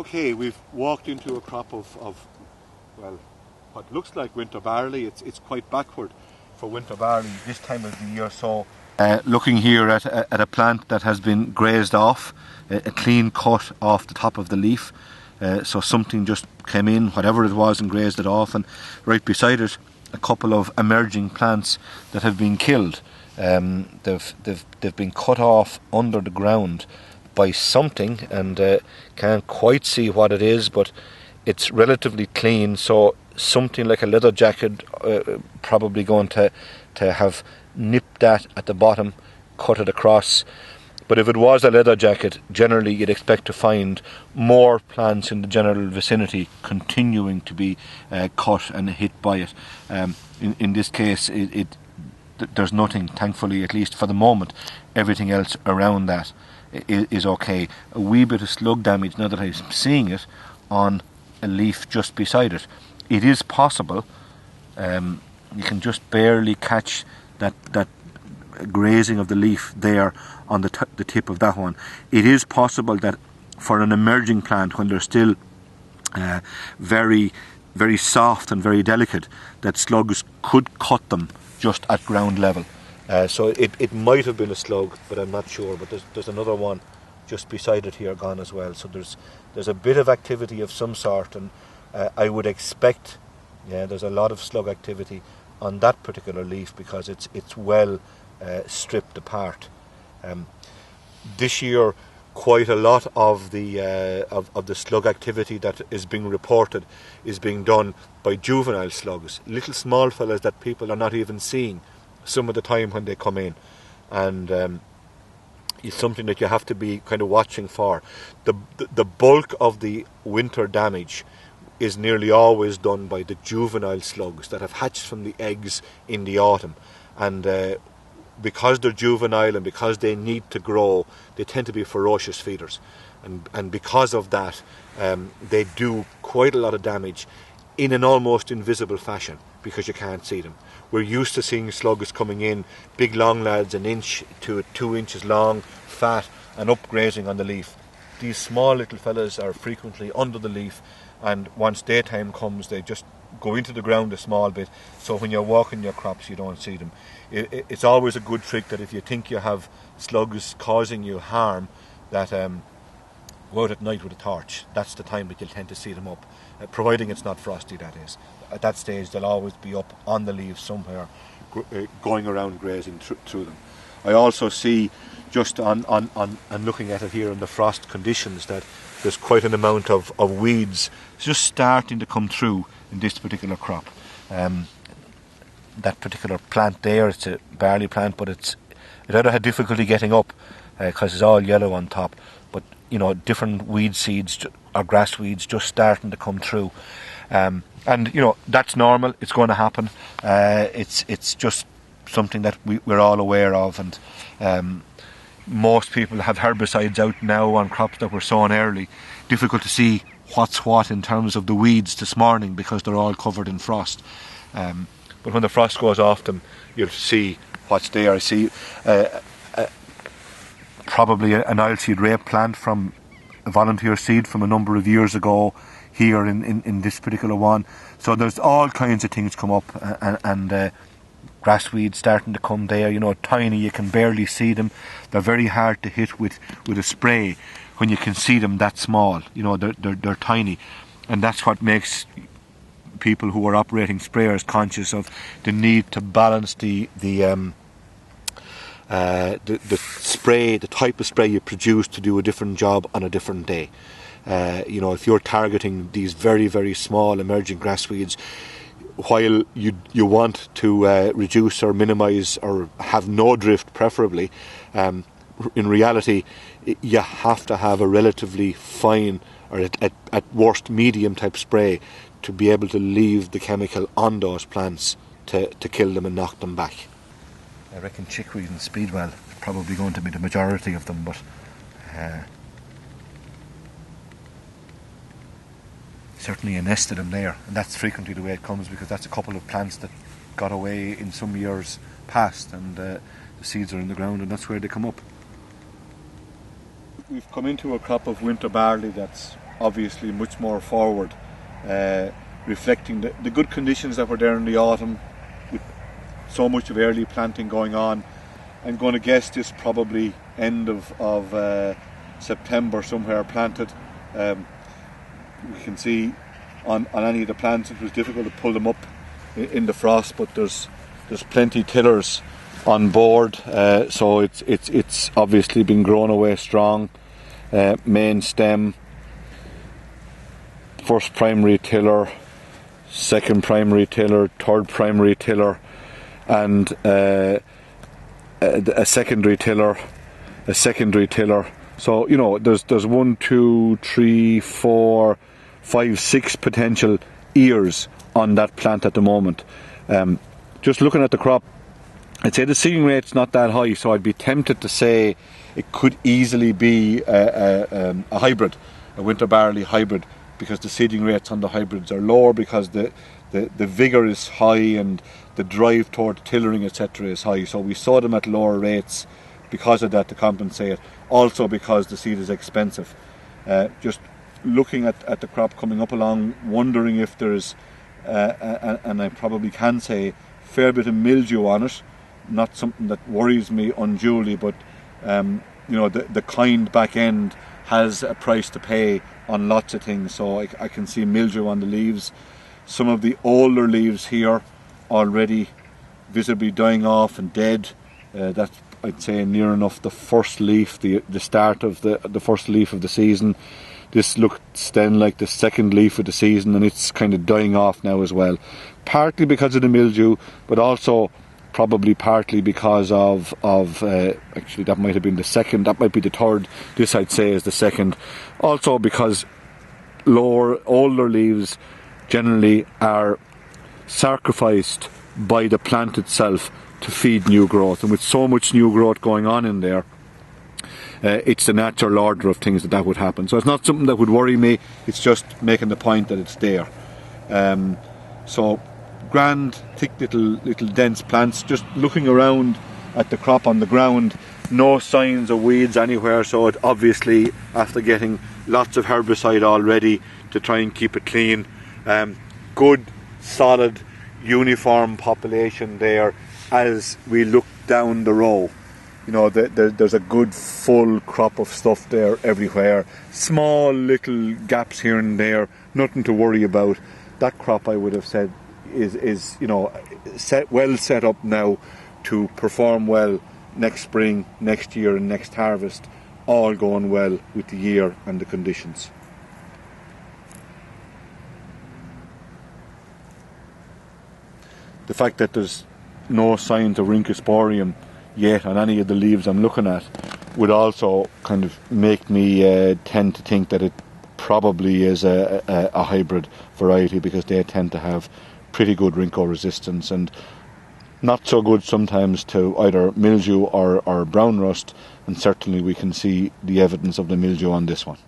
Okay, we've walked into a crop of well, what looks like winter barley. It's quite backward for winter barley this time of the year. So, looking here at a plant that has been grazed off, a clean cut off the top of the leaf. So something just came in, whatever it was, and grazed it off. And right beside it, a couple of emerging plants that have been killed. They've been cut off under the ground by something, and can't quite see what it is, but it's relatively clean. So something like a leather jacket, probably going to have nipped that at the bottom, cut it across. But if it was a leather jacket, generally you'd expect to find more plants in the general vicinity continuing to be cut and hit by it. In this case, there's nothing, thankfully, at least for the moment. Everything else around that is okay. A wee bit of slug damage, now that I'm seeing it, on a leaf just beside it. It is possible, you can just barely catch that grazing of the leaf there on the tip of that one. It is possible that for an emerging plant, when they're still very, very soft and very delicate, that slugs could cut them just at ground level. So it might have been a slug, but I'm not sure. But there's another one just beside it here gone as well. So there's a bit of activity of some sort, and I would expect, there's a lot of slug activity on that particular leaf because it's well stripped apart. This year, quite a lot of the slug activity that is being reported is being done by juvenile slugs, little small fellas that people are not even seeing some of the time when they come in, and it's something that you have to be kind of watching for. The bulk of the winter damage is nearly always done by the juvenile slugs that have hatched from the eggs in the autumn, and because they're juvenile and because they need to grow, they tend to be ferocious feeders, and because of that, they do quite a lot of damage in an almost invisible fashion because you can't see them. We're used to seeing slugs coming in, big long lads, 1 inch to 2 inches long, fat, and up grazing on the leaf. These small little fellas are frequently under the leaf, and once daytime comes, they just go into the ground a small bit, so when you're walking your crops you don't see them. It's always a good trick that if you think you have slugs causing you harm, that go out at night with a torch. That's the time that you'll tend to see them up, providing it's not frosty, that is. At that stage they'll always be up on the leaves somewhere, going around grazing through them. I also see, just on looking at it here in the frost conditions, that there's quite an amount of weeds just starting to come through in this particular crop. That particular plant there, it's a barley plant, but it either had difficulty getting up because it's all yellow on top, but different weed seeds or grass weeds just starting to come through, and that's normal. It's going to happen. It's just something that we're all aware of, and most people have herbicides out now on crops that were sown early. Difficult to see what's what in terms of the weeds this morning because they're all covered in frost. But when the frost goes off them, you'll see what's there. I see probably an oilseed rape plant from a volunteer seed from a number of years ago here in this particular one. So there's all kinds of things come up, and grass weeds starting to come there, tiny, you can barely see them. They're very hard to hit with a spray when you can see them that small. They're tiny, and that's what makes people who are operating sprayers conscious of the need to balance the spray, the type of spray you produce to do a different job on a different day. If you're targeting these very, very small emerging grass weeds, while you want to reduce or minimise or have no drift preferably, in reality you have to have a relatively fine, or at worst medium type spray to be able to leave the chemical on those plants to kill them and knock them back. I reckon chickweed and speedwell is probably going to be the majority of them, but certainly a nest of them there, and that's frequently the way it comes because that's a couple of plants that got away in some years past, and the seeds are in the ground, and that's where they come up. We've come into a crop of winter barley that's obviously much more forward, reflecting the good conditions that were there in the autumn, with so much of early planting going on. I'm going to guess this probably end of September somewhere planted. We can see on any of the plants it was difficult to pull them up in the frost, but there's plenty tillers on board, so it's obviously been grown away strong. Main stem, first primary tiller, second primary tiller, third primary tiller, and a secondary tiller, So there's 1, 2, 3, 4, 5, 6 potential ears on that plant at the moment. Just looking at the crop, I'd say the seeding rate's not that high, so I'd be tempted to say it could easily be a hybrid, a winter barley hybrid, because the seeding rates on the hybrids are lower, because the vigour is high and the drive toward tillering, etc. is high. So we sow them at lower rates because of that, to compensate. Also because the seed is expensive. Just looking at the crop coming up along, wondering if there's, and I probably can say, fair bit of mildew on it. Not something that worries me unduly, but the kind back end has a price to pay on lots of things. So I can see mildew on the leaves. Some of the older leaves here already visibly dying off and dead. That's, I'd say, near enough the first leaf, the start of the first leaf of the season. This looks then like the second leaf of the season, and it's kind of dying off now as well. Partly because of the mildew, but also probably partly because of actually that might have been the second, that might be the third. This I'd say is the second. Also because older leaves generally are sacrificed by the plant itself to feed new growth, and with so much new growth going on in there, it's the natural order of things that would happen. So it's not something that would worry me, it's just making the point that it's there. So grand, thick little dense plants. Just looking around at the crop on the ground, no signs of weeds anywhere, so it obviously, after getting lots of herbicide already to try and keep it clean, good, solid, uniform population there as we look down the row. There's a good full crop of stuff there everywhere. Small little gaps here and there, nothing to worry about. That crop, I would have said, is set up now to perform well next spring, next year and next harvest, all going well with the year and the conditions. The fact that there's no signs of rhynchosporium yet on any of the leaves I'm looking at would also kind of make me tend to think that it probably is a hybrid variety, because they tend to have pretty good wrinkle resistance, and not so good sometimes to either mildew or brown rust, and certainly we can see the evidence of the mildew on this one.